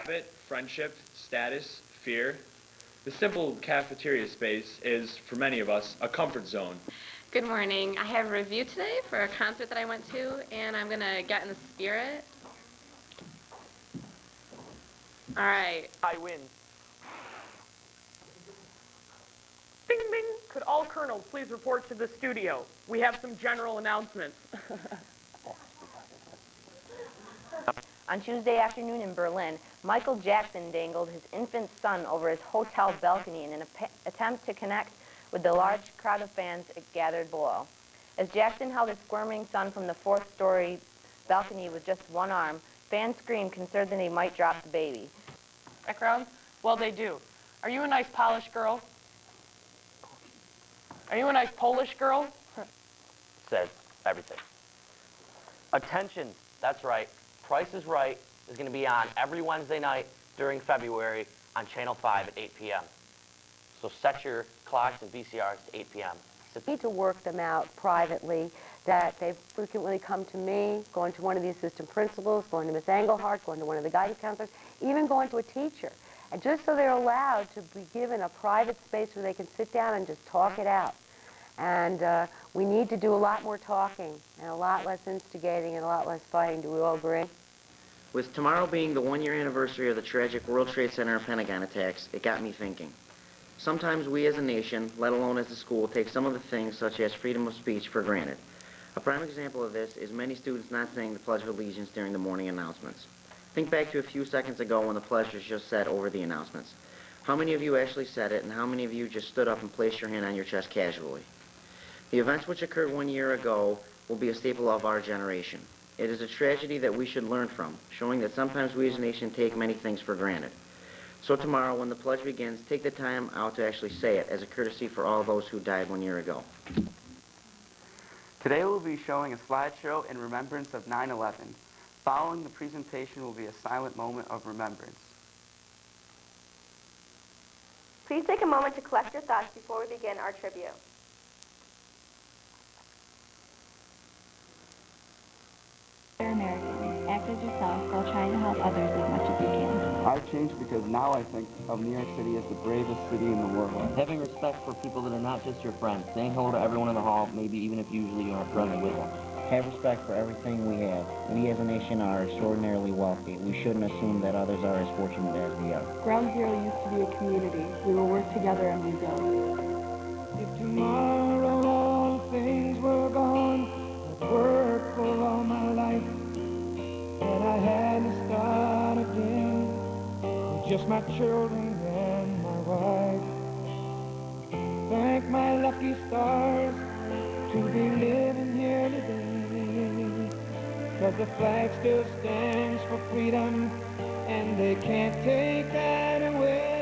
habit, friendship, status, fear. The simple cafeteria space is, for many of us, a comfort zone. Good morning. I have a review today for a concert that I went to, and I'm going to get in the spirit. All right. I win. Bing, bing. Could all colonels please report to the studio? We have some general announcements. On Tuesday afternoon in Berlin, Michael Jackson dangled his infant son over his hotel balcony in an attempt to connect with the large crowd of fans gathered below. As Jackson held his squirming son from the fourth-story balcony with just one arm, fans screamed, concerned that he might drop the baby. Background? Well, they do. Are you a nice Polish girl? Are you a nice Polish girl? Says everything. Attention, that's right. Price is Right is going to be on every Wednesday night during February on Channel 5 at 8 p.m. So set your clocks and VCRs to 8 p.m. We need to work them out privately, that they frequently come to me, going to one of the assistant principals, going to Miss Engelhardt, going to one of the guidance counselors, even going to a teacher. And just so they're allowed to be given a private space where they can sit down and just talk it out. And we need to do a lot more talking and a lot less instigating and a lot less fighting. Do we all agree? With tomorrow being the one-year anniversary of the tragic World Trade Center and Pentagon attacks, it got me thinking. Sometimes we as a nation, let alone as a school, take some of the things, such as freedom of speech, for granted. A prime example of this is many students not saying the Pledge of Allegiance during the morning announcements. Think back to a few seconds ago when the pledge was just said over the announcements. How many of you actually said it, and how many of you just stood up and placed your hand on your chest casually? The events which occurred 1 year ago will be a staple of our generation. It is a tragedy that we should learn from, showing that sometimes we as a nation take many things for granted. So tomorrow, when the pledge begins, take the time out to actually say it as a courtesy for all those who died 1 year ago. Today we'll be showing a slideshow in remembrance of 9/11. Following the presentation will be a silent moment of remembrance. Please take a moment to collect your thoughts before we begin our tribute. You're American. Act as yourself while trying to help others as much as you can. I've changed because now I think of New York City as the bravest city in the world. Having respect for people that are not just your friends. Saying hello to everyone in the hall, maybe even if usually you aren't friendly with them. Have respect for everything we have. We as a nation are extraordinarily wealthy. We shouldn't assume that others are as fortunate as we are. Ground Zero used to be a community. We will work together and rebuild. If tomorrow all things were gone, I'd work for all my life, and I had to start again with just my children and my wife. Thank my lucky stars to be living here today, 'cause the flag still stands for freedom, and they can't take that away.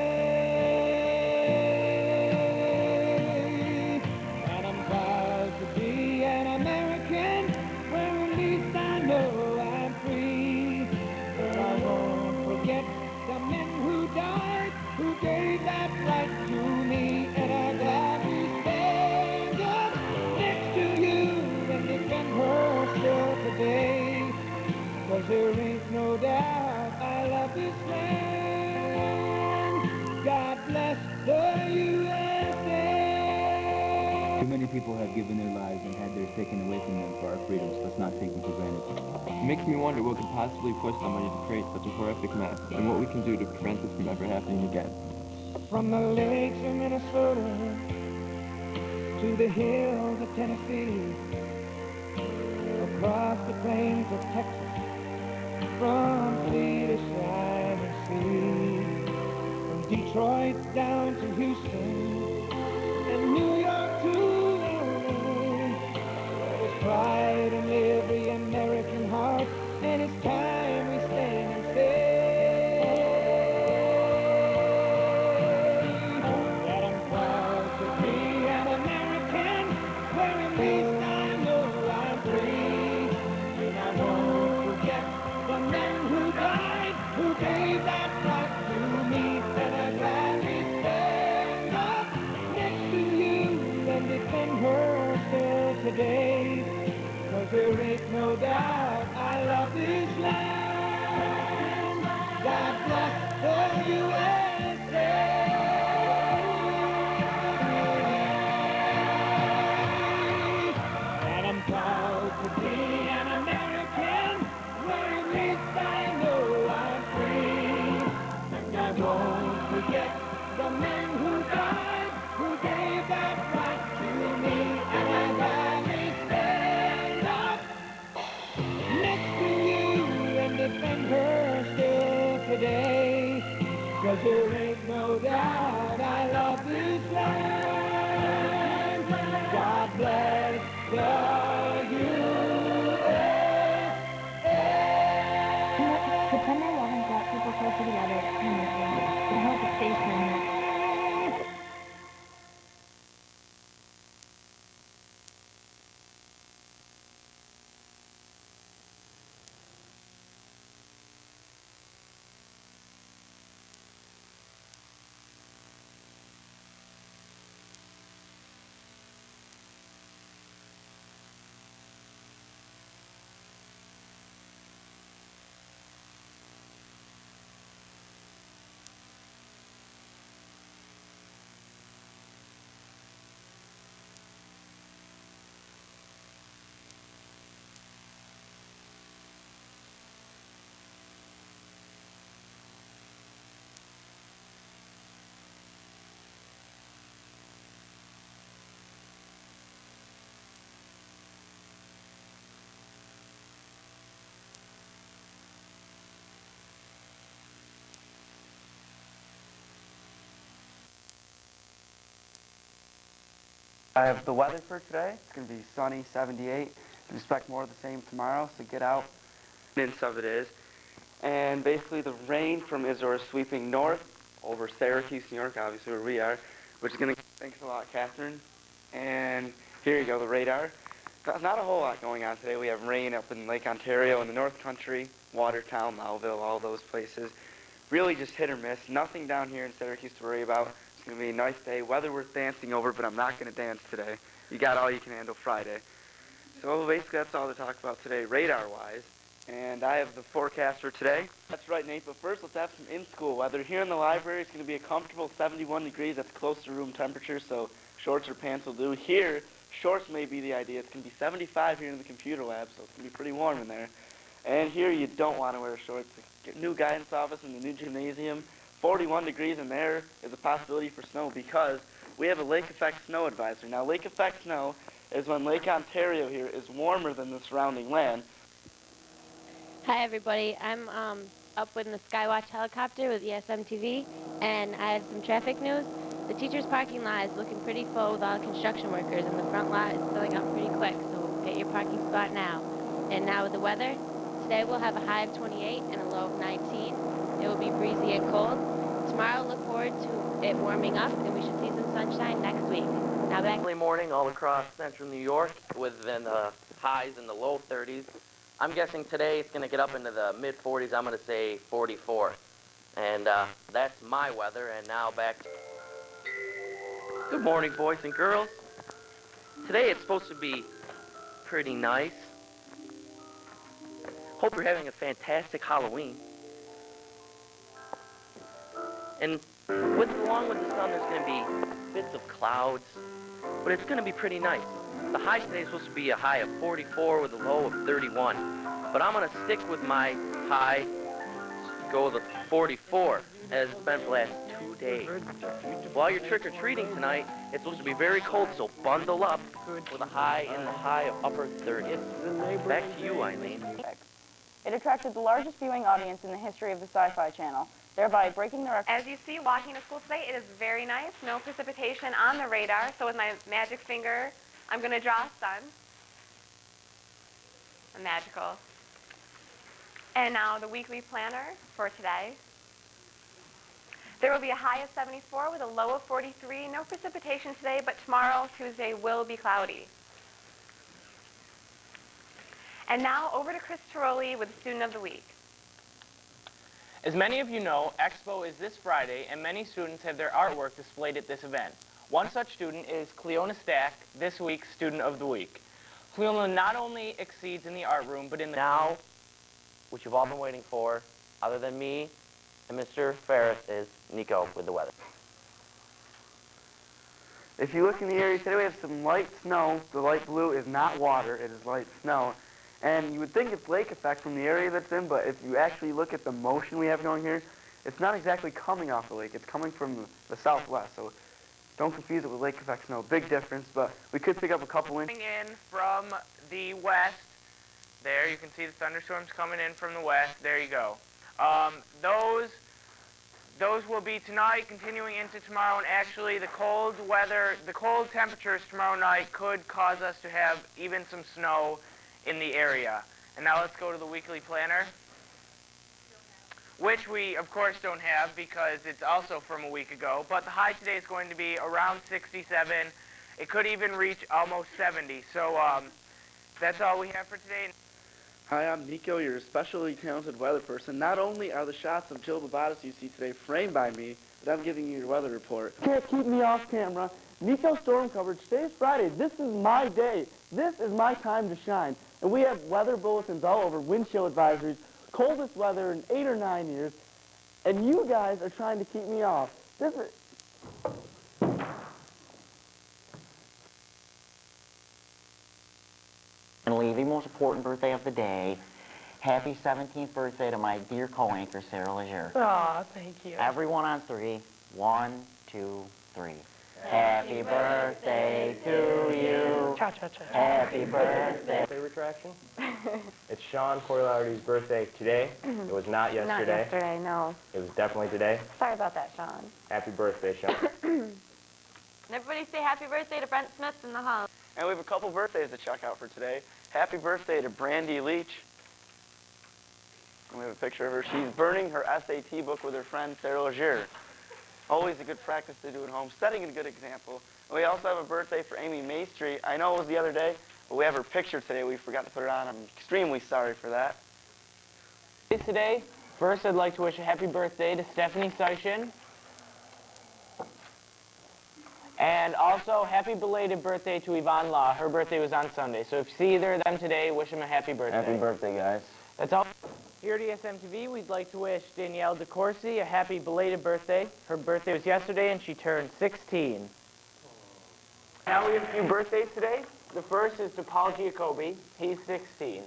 And I'm proud to be an American, where at least I know I'm free. But I won't forget the men who died, who gave that right to me, and I gladly stand up next to you and defend her still today. 'Cause there ain't no doubt I love this land. God bless the USA. Too many people have given their lives and had theirs taken away from them for our freedoms. Let's not take them for granted. It makes me wonder what could possibly push somebody to create such a horrific mess, and what we can do to prevent this from ever happening again. From the lakes of Minnesota to the hills of Tennessee, across the plains of Texas, from sea to shining sea, from Detroit down to Houston, and New York to LA. There's pride in every American heart, and it's time we stand and say that I'm proud to be an American, where at least I know I'm free. And I won't forget the men who died, who gave that right to me, and I gladly stand up every day. 'Cause there ain't no doubt I love this land. God bless the USA. September 11th brought people closer together in Michigan. I hope it stays permanent. I have the weather for today. It's going to be sunny, 78. Expect more of the same tomorrow, so get out. Minutes of it is. And basically the rain from Israel is sweeping north over Syracuse, New York, obviously where we are, which is going to, thanks a lot, Catherine. And here you go, the radar. Not a whole lot going on today. We have rain up in Lake Ontario in the North Country, Watertown, Lowville, all those places. Really just hit or miss. Nothing down here in Syracuse to worry about. It's going to be a nice day. Weather worth dancing over, but I'm not going to dance today. You got all you can handle Friday. So basically that's all to talk about today, radar-wise. And I have the forecast for today. That's right, Nate, but first let's have some in-school weather. Here in the library, it's going to be a comfortable 71 degrees. That's close to room temperature, so shorts or pants will do. Here, shorts may be the idea. It's going to be 75 here in the computer lab, so it's going to be pretty warm in there. And here you don't want to wear shorts. The new guidance office in the new gymnasium, 41 degrees in there is a possibility for snow because we have a lake effect snow advisory. Now, lake effect snow is when Lake Ontario here is warmer than the surrounding land. Hi everybody, I'm up in the Skywatch helicopter with ESM TV, and I have some traffic news. The teacher's parking lot is looking pretty full with all the construction workers, and the front lot is filling up pretty quick, so get your parking spot now. And now with the weather, today we'll have a high of 28 and a low of 19. It will be breezy and cold. Tomorrow look forward to it warming up, and we should see some sunshine next week. Now back. Early morning all across central New York within the highs in the low 30s. I'm guessing today it's going to get up into the mid-40s. I'm going to say 44. And that's my weather. And now back to... Good morning, boys and girls. Today it's supposed to be pretty nice. Hope you're having a fantastic Halloween. And along with the sun, there's going to be bits of clouds. But it's going to be pretty nice. The high today is supposed to be a high of 44 with a low of 31. But I'm going to stick with my high, go with 44, as it's been for the last 2 days. While you're trick-or-treating tonight, it's supposed to be very cold, so bundle up with a high in the high of upper 30s. Back to you, Eileen. It attracted the largest viewing audience in the history of the Sci-Fi Channel, thereby breaking the record. As you see, walking to school today, it is very nice. No precipitation on the radar, so with my magic finger, I'm going to draw a sun. A magical. And now the weekly planner for today. There will be a high of 74 with a low of 43. No precipitation today, but tomorrow, Tuesday, will be cloudy. And now over to Chris Tiroli with Student of the Week. As many of you know, Expo is this Friday, and many students have their artwork displayed at this event. One such student is Cleona Stack, this week's Student of the Week. Cleona not only exceeds in the art room, but in the... Now, what you've all been waiting for, other than me and Mr. Ferris, is Nico with the weather. If you look in the area today, we have some light snow. The light blue is not water, it is light snow. And you would think it's lake effect from the area that's in, but if you actually look at the motion we have going here, it's not exactly coming off the lake. It's coming from the southwest, so don't confuse it with lake effect snow. Big difference, but we could pick up a couple inches. Coming in from the west, there you can see the thunderstorms coming in from the west. There you go. Those will be tonight, continuing into tomorrow, and actually the cold temperatures tomorrow night could cause us to have even some snow in the area. And now let's go to the weekly planner, which we, of course, don't have because it's also from a week ago. But the high today is going to be around 67. It could even reach almost 70. So that's all we have for today. Hi, I'm Nico, your especially talented weather person. Not only are the shots of Jill Babatis you see today framed by me, but I'm giving you your weather report. Can't keep me off camera. Nico storm coverage. Today's Friday. This is my day. This is my time to shine. And we have weather bulletins all over, wind chill advisories, coldest weather in 8 or 9 years, and you guys are trying to keep me off. This is... Finally, the most important birthday of the day. Happy 17th birthday to my dear co-anchor, Sarah Leger. Aw, thank you. Everyone on three. 1, 2, 3. Happy birthday to you. Cha-cha-cha. Happy birthday. Birthday retraction. It's Sean Corlaarty's birthday today. It was not yesterday. Not yesterday, no. It was definitely today. Sorry about that, Sean. Happy birthday, Sean. And everybody say happy birthday to Brent Smith in the hall. And we have a couple birthdays to check out for today. Happy birthday to Brandy Leach. And we have a picture of her. She's burning her SAT book with her friend Sarah Leger. Always a good practice to do at home, setting a good example. And we also have a birthday for Amy Maestri. I know it was the other day, but we have her picture today. We forgot to put it on. I'm extremely sorry for that. Today, first I'd like to wish a happy birthday to Stephanie Seishin. And also, happy belated birthday to Yvonne Law. Her birthday was on Sunday. So if you see either of them today, wish them a happy birthday. Happy birthday, guys. That's all. Here at ESM TV, we'd like to wish Danielle DeCourcy a happy belated birthday. Her birthday was yesterday, and she turned 16. Now we have a few birthdays today. The first is to Paul Giacobbe. He's 16.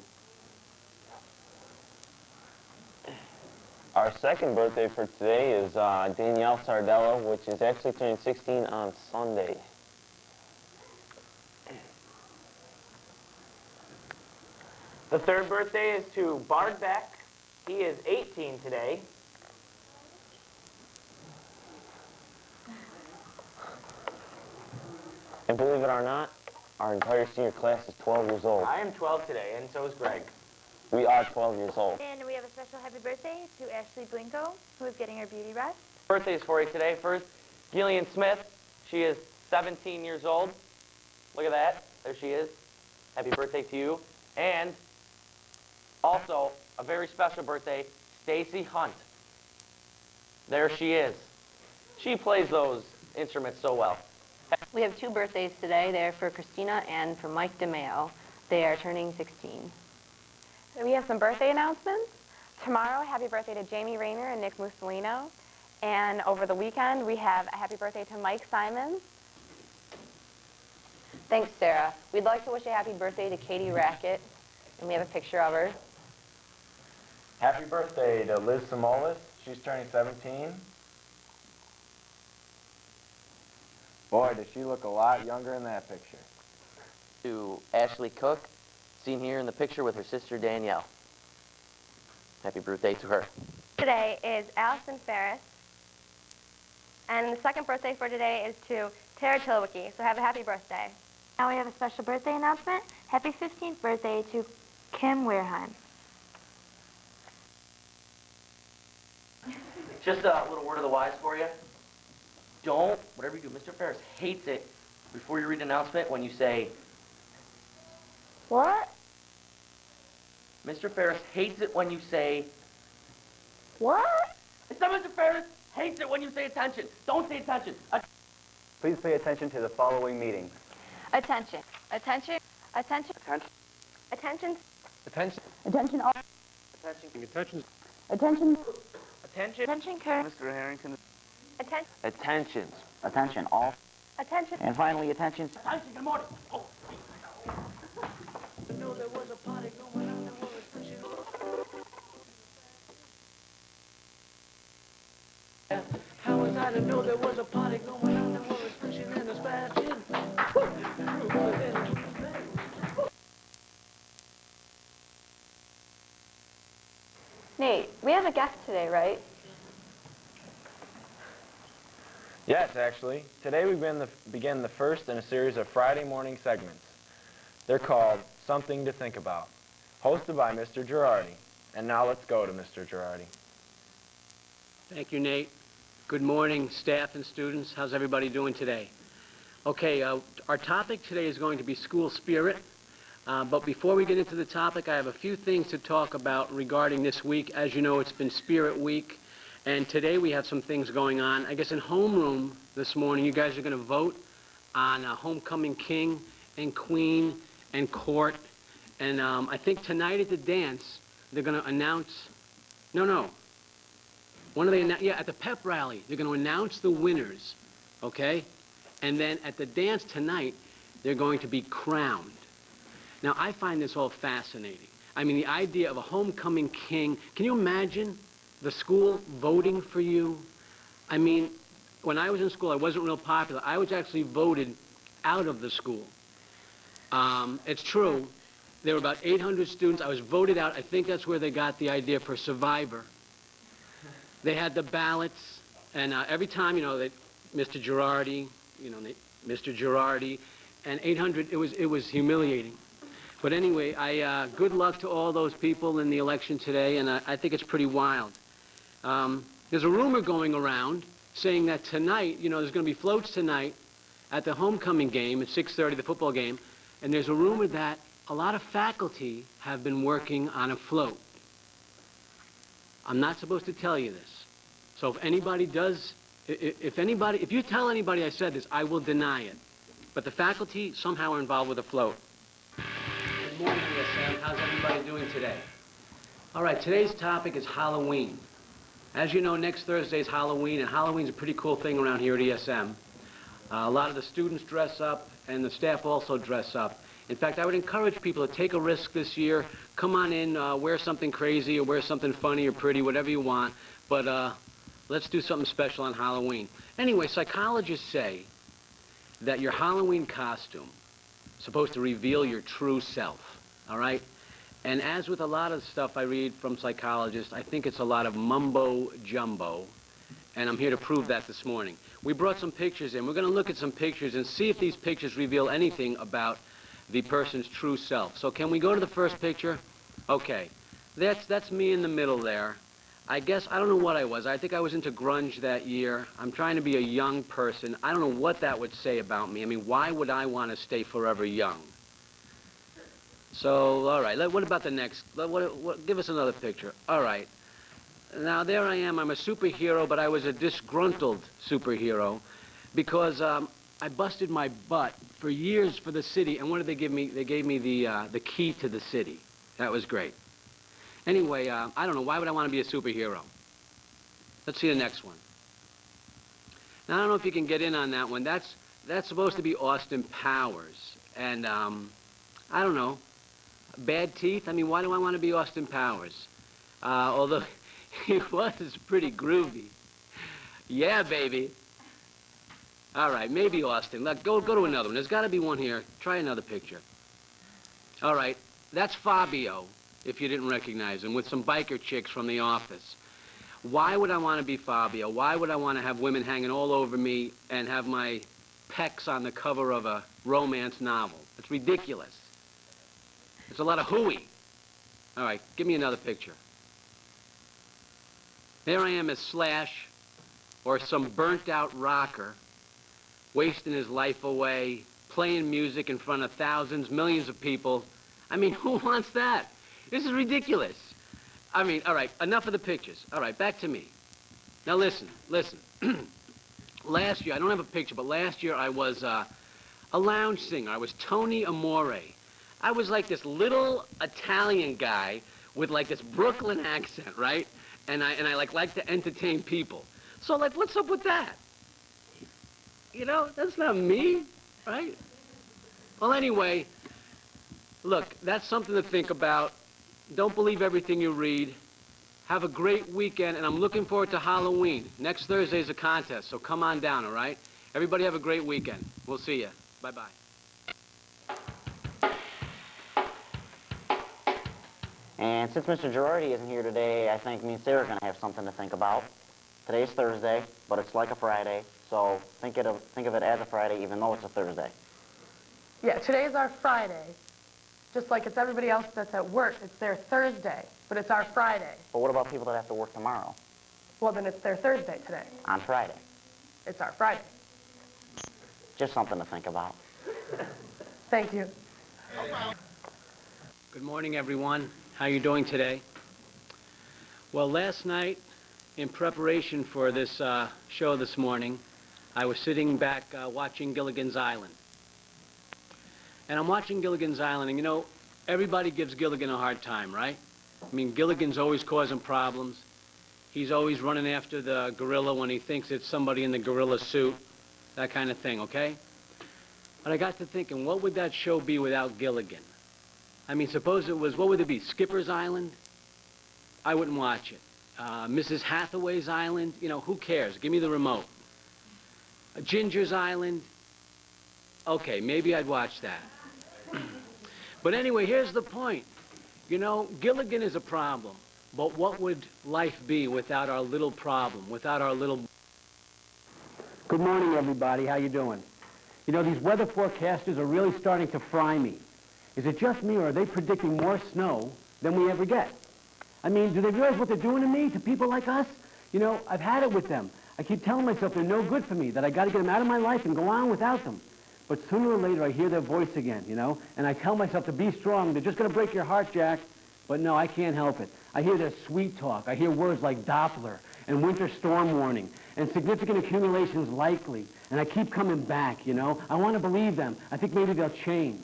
Our second birthday for today is Danielle Sardella, which is actually turning 16 on Sunday. The third birthday is to Bard Beck. He is 18 today. And believe it or not, our entire senior class is 12 years old. I am 12 today, and so is Greg. We are 12 years old. And we have a special happy birthday to Ashley Blinko, who is getting her beauty rest. Birthdays for you today. First, Gillian Smith. She is 17 years old. Look at that. There she is. Happy birthday to you. And also, a very special birthday, Stacy Hunt. There she is. She plays those instruments so well. We have 2 birthdays today. They're for Christina and for Mike DeMeo. They are turning 16. We have some birthday announcements. Tomorrow, happy birthday to Jamie Rayner and Nick Mussolino. And over the weekend, we have a happy birthday to Mike Simons. Thanks, Sarah. We'd like to wish a happy birthday to Katie Rackett, and we have a picture of her. Happy birthday to Liz Samolis. She's turning 17. Boy, does she look a lot younger in that picture. To Ashley Cook, seen here in the picture with her sister Danielle. Happy birthday to her. Today is Allison Ferris. And the second birthday for today is to Tara Tilwicki. So have a happy birthday. Now we have a special birthday announcement. Happy 15th birthday to Kim Weirheim. Just a little word of the wise for you. Don't, whatever you do, Mr. Ferris hates it before you read an announcement when you say, What? Mr. Ferris hates it when you say, What? it's not Mr. Ferris hates it when you say attention. Don't say attention. Please pay attention to the following meetings. Attention. Attention. Attention. Attention. Attention. Attention. Attention all. Attention. Attention. Attention. Attention. Attention, Kurt. Mr. Harrington. Attention. Attentions. Attention, all. Attention. And finally, attention. Attention, good morning. Oh. How was I to know there was a party going on that was pushing and splashing? Nate, we have a guest today, right? Yes, actually. Today we begin the first in a series of Friday morning segments. They're called Something to Think About, hosted by Mr. Girardi. And now let's go to Mr. Girardi. Thank you, Nate. Good morning, staff and students. How's everybody doing today? Okay, our topic today is going to be school spirit. But before we get into the topic, I have a few things to talk about regarding this week. As you know, it's been Spirit Week, and today we have some things going on. I guess in homeroom this morning, you guys are going to vote on Homecoming King and Queen and Court. And I think tonight at the dance, they're going to announce... No. When are they at the pep rally, they're going to announce the winners, okay? And then at the dance tonight, they're going to be crowned. Now, I find this all fascinating. I mean, the idea of a homecoming king. Can you imagine the school voting for you? I mean, when I was in school, I wasn't real popular. I was actually voted out of the school. It's true. There were about 800 students. I was voted out. I think that's where they got the idea for Survivor. They had the ballots, and every time, Mr. Girardi, Mr. Girardi, and 800, it was humiliating. But anyway, good luck to all those people in the election today, and I think it's pretty wild. There's a rumor going around saying that tonight, there's going to be floats tonight at the homecoming game at 6:30, the football game, and there's a rumor that a lot of faculty have been working on a float. I'm not supposed to tell you this. So if anybody does, if you tell anybody I said this, I will deny it. But the faculty somehow are involved with a float. Good morning, ESM. How's everybody doing today? All right, today's topic is Halloween. As you know, next Thursday is Halloween, and Halloween's a pretty cool thing around here at ESM. A lot of the students dress up, and the staff also dress up. In fact, I would encourage people to take a risk this year. Come on in, wear something crazy, or wear something funny or pretty, whatever you want, but let's do something special on Halloween. Anyway, psychologists say that your Halloween costume is supposed to reveal your true self, all right? And as with a lot of stuff I read from psychologists, I think it's a lot of mumbo-jumbo, and I'm here to prove that this morning. We brought some pictures in. We're going to look at some pictures and see if these pictures reveal anything about the person's true self. So can we go to the first picture? Okay. That's me in the middle there. I guess, I don't know what I was. I think I was into grunge that year. I'm trying to be a young person. I don't know what that would say about me. I mean, why would I want to stay forever young? So, all right, what about the next? Give us another picture. All right. Now, there I am. I'm a superhero, but I was a disgruntled superhero because I busted my butt for years for the city, and what did they give me? They gave me the key to the city. That was great. Anyway, I don't know. Why would I want to be a superhero? Let's see the next one. Now, I don't know if you can get in on that one. That's supposed to be Austin Powers. And, I don't know. Bad teeth? I mean, why do I want to be Austin Powers? Although he was pretty groovy. Yeah, baby. All right, maybe Austin. Look, go to another one. There's got to be one here. Try another picture. All right, that's Fabio, if you didn't recognize him, with some biker chicks from The Office. Why would I want to be Fabio? Why would I want to have women hanging all over me and have my pecs on the cover of a romance novel? It's ridiculous. It's a lot of hooey. All right, give me another picture. There I am as Slash, or some burnt-out rocker, wasting his life away, playing music in front of thousands, millions of people. I mean, who wants that? This is ridiculous. I mean, all right, enough of the pictures. All right, back to me. Now listen. Last year, I don't have a picture, but last year I was a lounge singer. I was Tony Amore. I was like this little Italian guy with like this Brooklyn accent, right? And I like to entertain people. So like, what's up with that? That's not me, right? Well, anyway, look, that's something to think about. Don't believe everything you read. Have a great weekend, and I'm looking forward to Halloween. Next Thursday is a contest, so come on down, all right? Everybody have a great weekend. We'll see you. Bye-bye. And since Mr. Girardi isn't here today, I think me and Sarah are going to have something to think about. Today's Thursday, but it's like a Friday, so think of it as a Friday even though it's a Thursday. Yeah, today's our Friday. Just like it's everybody else that's at work. It's their Thursday, but it's our Friday. But what about people that have to work tomorrow? Well, then it's their Thursday today. On Friday. It's our Friday. Just something to think about. Thank you. Good morning, everyone. How you doing today? Well, last night, in preparation for this show this morning, I was sitting back watching Gilligan's Island. And I'm watching Gilligan's Island, and you know, everybody gives Gilligan a hard time, right? I mean, Gilligan's always causing problems. He's always running after the gorilla when he thinks it's somebody in the gorilla suit, that kind of thing, okay? But I got to thinking, what would that show be without Gilligan? I mean, suppose it was, what would it be, Skipper's Island? I wouldn't watch it. Mrs. Hathaway's Island? You know, who cares? Give me the remote. Ginger's Island? Okay, maybe I'd watch that. But anyway, here's the point. You know, Gilligan is a problem, but what would life be without our little problem, without our little... Good morning, everybody. How you doing? You know, these weather forecasters are really starting to fry me. Is it just me, or are they predicting more snow than we ever get? I mean, do they realize what they're doing to me, to people like us? You know, I've had it with them. I keep telling myself they're no good for me, that I got to get them out of my life and go on without them. But sooner or later, I hear their voice again, you know, and I tell myself to be strong. They're just going to break your heart, Jack. But no, I can't help it. I hear their sweet talk. I hear words like Doppler and winter storm warning and significant accumulations likely. And I keep coming back, you know. I want to believe them. I think maybe they'll change.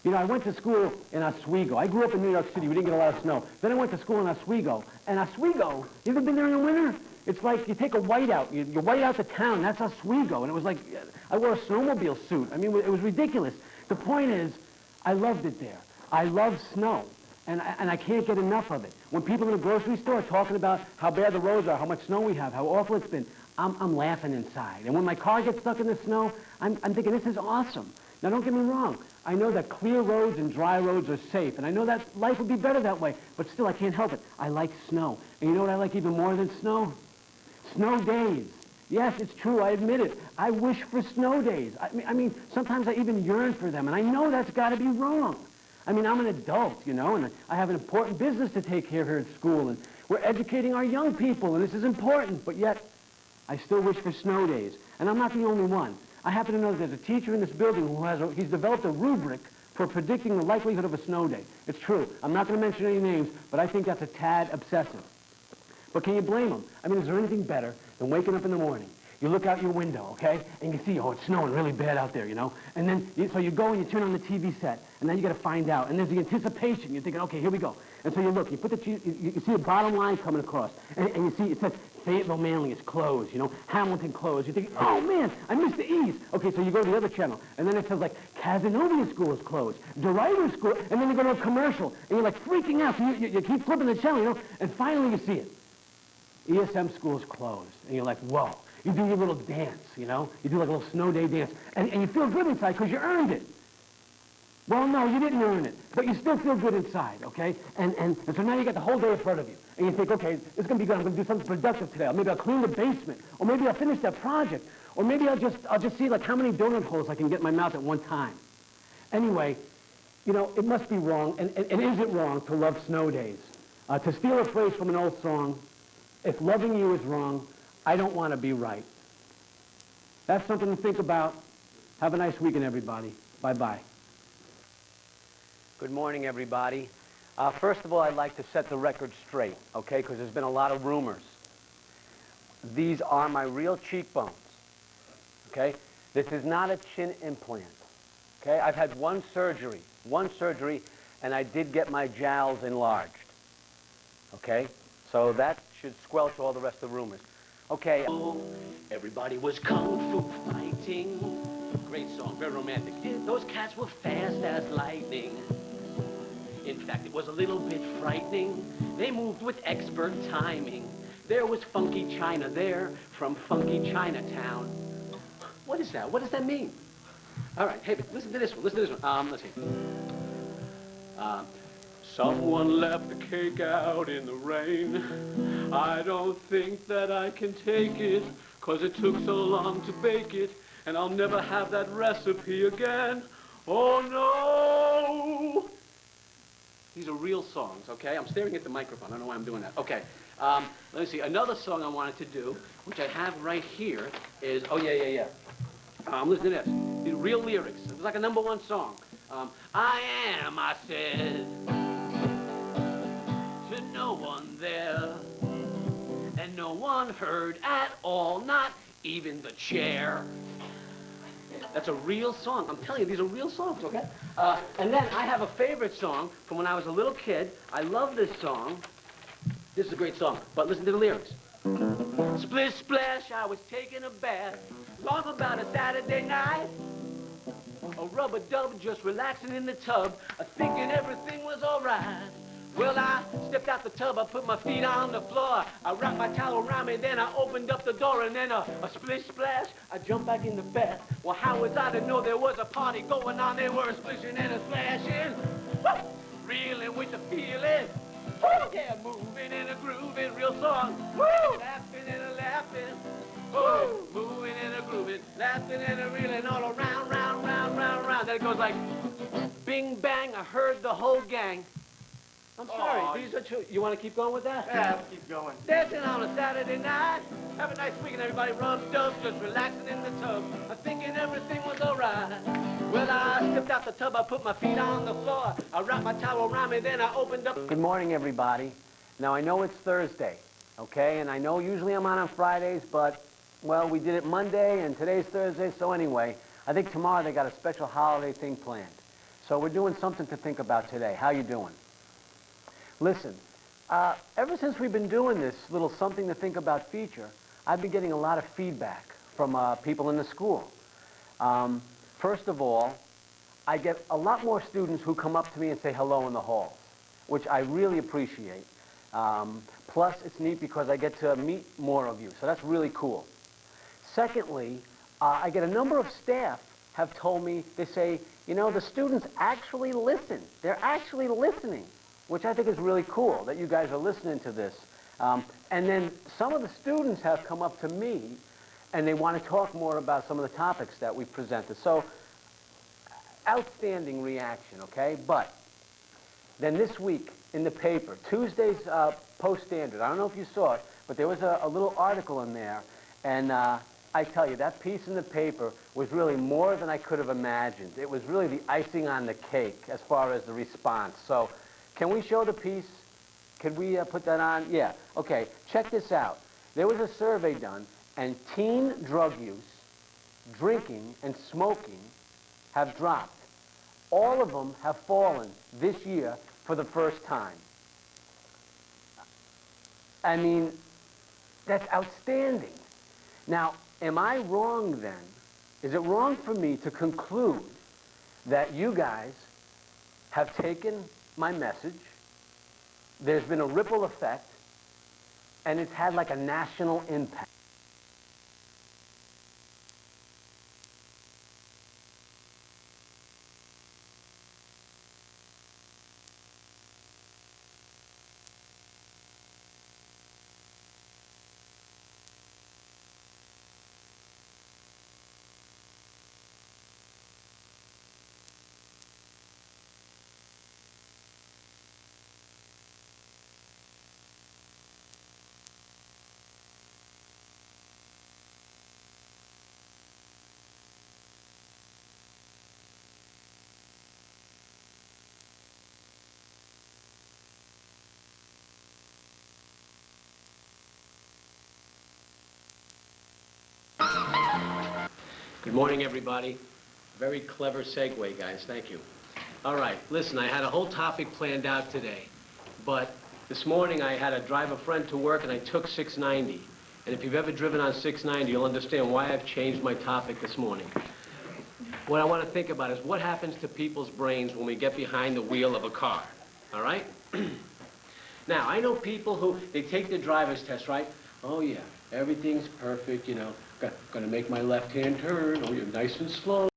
You know, I went to school in Oswego. I grew up in New York City. We didn't get a lot of snow. Then I went to school in Oswego. And Oswego, you ever been there in the winter? It's like you take a whiteout. You white out the town. That's Oswego. And it was like, I wore a snowmobile suit. I mean, it was ridiculous. The point is, I loved it there. I love snow. And I can't get enough of it. When people in the grocery store are talking about how bad the roads are, how much snow we have, how awful it's been, I'm laughing inside. And when my car gets stuck in the snow, I'm thinking, this is awesome. Now, don't get me wrong. I know that clear roads and dry roads are safe, and I know that life would be better that way, but still, I can't help it. I like snow. And you know what I like even more than snow? Snow days. Yes, it's true, I admit it. I wish for snow days. I mean, sometimes I even yearn for them, and I know that's got to be wrong. I mean, I'm an adult, you know, and I have an important business to take care of here at school, and we're educating our young people, and this is important, but yet I still wish for snow days. And I'm not the only one. I happen to know that there's a teacher in this building who he's developed a rubric for predicting the likelihood of a snow day. It's true. I'm not going to mention any names, but I think that's a tad obsessive. But can you blame him? I mean, is there anything better than waking up in the morning? You look out your window, okay, and you see, oh, it's snowing really bad out there, you know? And then, so you go and you turn on the TV set, and then you got to find out. And there's the anticipation. You're thinking, okay, here we go. And so you look, you put you see a bottom line coming across, and you see it says Fayetteville Manly is closed, you know, Hamilton closed. You think, oh man, I missed the E's. Okay, so you go to the other channel, and then it says like Casanova School is closed, DeRuyter School, and then you go to a commercial, and you're like freaking out. So you keep flipping the channel, you know, and finally you see it. ESM school is closed, and you're like, whoa. You do your little dance, you know? You do like a little snow day dance, and you feel good inside because you earned it. Well, no, you didn't earn it, but you still feel good inside, okay? And so now you got the whole day in front of you, and you think, okay, this is going to be good. I'm going to do something productive today. Maybe I'll clean the basement, or maybe I'll finish that project, or maybe I'll just see like how many donut holes I can get in my mouth at one time. Anyway, you know, it must be wrong, and is it wrong to love snow days? To steal a phrase from an old song, if loving you is wrong, I don't want to be right. That's something to think about. Have a nice weekend, everybody. Bye-bye. Good morning, everybody. First of all, I'd like to set the record straight, okay, because there's been a lot of rumors. These are my real cheekbones, okay? This is not a chin implant, okay? I've had one surgery, and I did get my jowls enlarged, okay? So that should squelch all the rest of the rumors. Okay. Everybody was kung fu fighting. Great song, very romantic. Those cats were fast as lightning. In fact, it was a little bit frightening. They moved with expert timing. There was Funky China there from Funky Chinatown. What is that? What does that mean? All right, hey, listen to this one. Let's see. Someone left the cake out in the rain. I don't think that I can take it, 'cause it took so long to bake it, and I'll never have that recipe again. Oh no! These are real songs, okay? I'm staring at the microphone. I don't know why I'm doing that. Okay. Let me see. Another song I wanted to do, which I have right here, is, oh, yeah. Listen to this. The real lyrics. It's like a #1 song. I said, to no one there, and no one heard at all, not even the chair. That's a real song. I'm telling you, these are real songs, okay? And then I have a favorite song from when I was a little kid. I love this song. This is a great song, but listen to the lyrics. Splish splash, I was taking a bath, long about a Saturday night. A rubber dub, just relaxing in the tub, thinking everything was all right. Well, I stepped out the tub, I put my feet on the floor, I wrapped my towel around me, then I opened up the door, and then a splish splash, I jumped back in the bath. Well, how was I to know there was a party going on? They were splishing and splashing, woo! Reeling with the feeling, woo! Yeah, moving and a grooving, real song, woo! Laughing and a laughing, woo! Moving and a grooving, laughing and a reeling all around, round, round, round, round. Then it goes like, bing, bang, I heard the whole gang. I'm sorry, these are true. You want to keep going with that? Yeah, keep going. Dancing on a Saturday night. Have a nice weekend, everybody. Rub-dub, just relaxing in the tub. I'm thinking everything was all right. Well, I stepped out the tub, I put my feet on the floor. I wrapped my towel around me, then I opened up. Good morning, everybody. Now, I know it's Thursday, okay? And I know usually I'm on Fridays, but, well, we did it Monday, and today's Thursday, so anyway, I think tomorrow they got a special holiday thing planned. So we're doing something to think about today. How you doing? Listen, ever since we've been doing this little something to think about feature, I've been getting a lot of feedback from people in the school. First of all, I get a lot more students who come up to me and say hello in the halls, which I really appreciate. Plus, it's neat because I get to meet more of you, so that's really cool. Secondly, I get a number of staff have told me, they say, you know, the students actually listen. They're actually listening, which I think is really cool, that you guys are listening to this. And then some of the students have come up to me, and they want to talk more about some of the topics that we presented. So, outstanding reaction, okay? But then this week in the paper, Tuesday's Post-Standard, I don't know if you saw it, but there was a little article in there, and I tell you, that piece in the paper was really more than I could have imagined. It was really the icing on the cake as far as the response. So, can we show the piece? Could we put that on? Yeah. Okay, check this out. There was a survey done, and teen drug use, drinking, and smoking have dropped. All of them have fallen this year for the first time. I mean, that's outstanding. Now, am I wrong then? Is it wrong for me to conclude that you guys have taken my message, there's been a ripple effect, and it's had like a national impact? Good morning, everybody. Very clever segue, guys. Thank you. All right, listen, I had a whole topic planned out today, but this morning I had to drive a friend to work, and I took 690. And if you've ever driven on 690, you'll understand why I've changed my topic this morning. What I want to think about is what happens to people's brains when we get behind the wheel of a car, all right? Now, I know people who, they take the driver's test, right? Oh, yeah, everything's perfect, you know. Gonna make my left-hand turn. Oh, you're nice and slow.